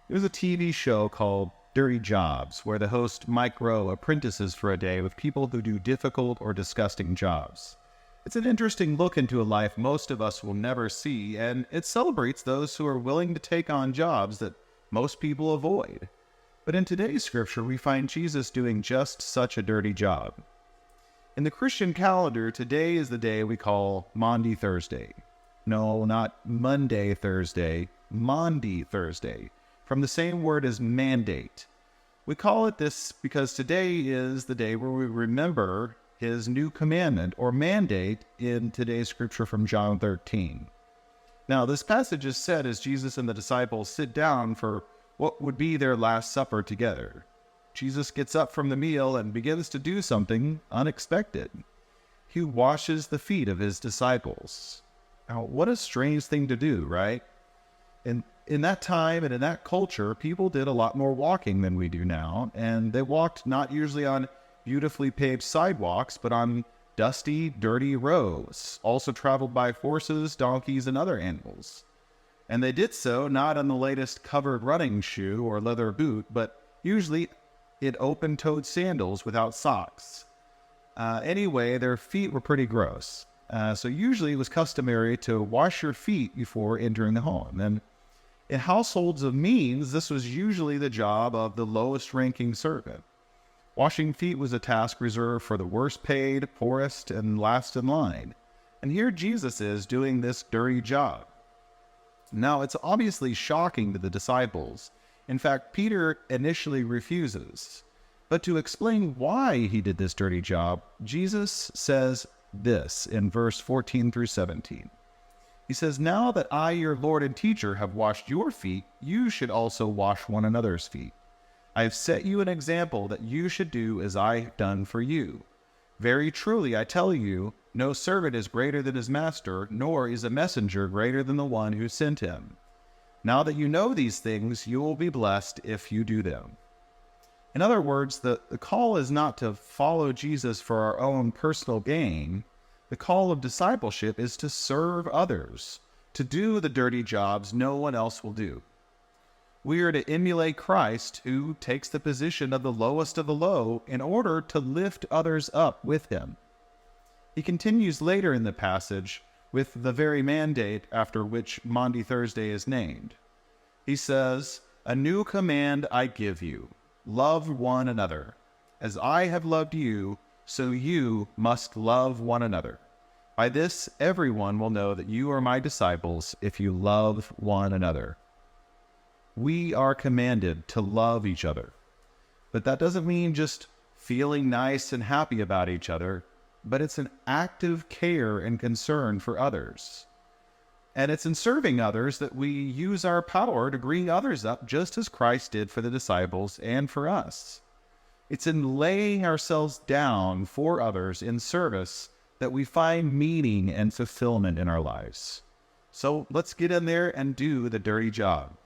There's a TV show called Dirty Jobs, where the host Mike Rowe apprentices for a day with people who do difficult or disgusting jobs. It's an interesting look into a life most of us will never see, and it celebrates those who are willing to take on jobs that most people avoid. But in today's scripture, we find Jesus doing just such a dirty job. In the Christian calendar, today is the day we call Maundy Thursday. No, not Monday Thursday, Maundy Thursday, from the same word as mandate. We call it this because today is the day where we remember his new commandment or mandate in today's scripture from John 13. Now, this passage is said as Jesus and the disciples sit down for what would be their Last Supper together. Jesus gets up from the meal and begins to do something unexpected. He washes the feet of his disciples. Now, what a strange thing to do, right? And in that time and in that culture, people did a lot more walking than we do now, and they walked not usually on beautifully paved sidewalks, but on dusty, dirty roads, also traveled by horses, donkeys, and other animals. And they did so not on the latest covered running shoe or leather boot, but usually in open-toed sandals without socks. Anyway, their feet were pretty gross. So usually it was customary to wash your feet before entering the home. And in households of means, this was usually the job of the lowest-ranking servant. Washing feet was a task reserved for the worst-paid, poorest, and last in line. And here Jesus is doing this dirty job. Now, it's obviously shocking to the disciples. In fact, Peter initially refuses. But to explain why he did this dirty job, Jesus says this in verse 14 through 17. He says, "Now that I, your Lord and teacher, have washed your feet, you should also wash one another's feet. I have set you an example that you should do as I have done for you. Very truly, I tell you, no servant is greater than his master, nor is a messenger greater than the one who sent him. Now that you know these things, you will be blessed if you do them." In other words, the call is not to follow Jesus for our own personal gain. The call of discipleship is to serve others, to do the dirty jobs no one else will do. We are to emulate Christ, who takes the position of the lowest of the low in order to lift others up with him. He continues later in the passage with the very mandate after which Maundy Thursday is named. He says, "A new command I give you, love one another. As I have loved you, so you must love one another. By this everyone will know that you are my disciples if you love one another." We are commanded to love each other. But that doesn't mean just feeling nice and happy about each other, but it's an active care and concern for others. And it's in serving others that we use our power to bring others up just as Christ did for the disciples and for us. It's in laying ourselves down for others in service that we find meaning and fulfillment in our lives. So let's get in there and do the dirty job.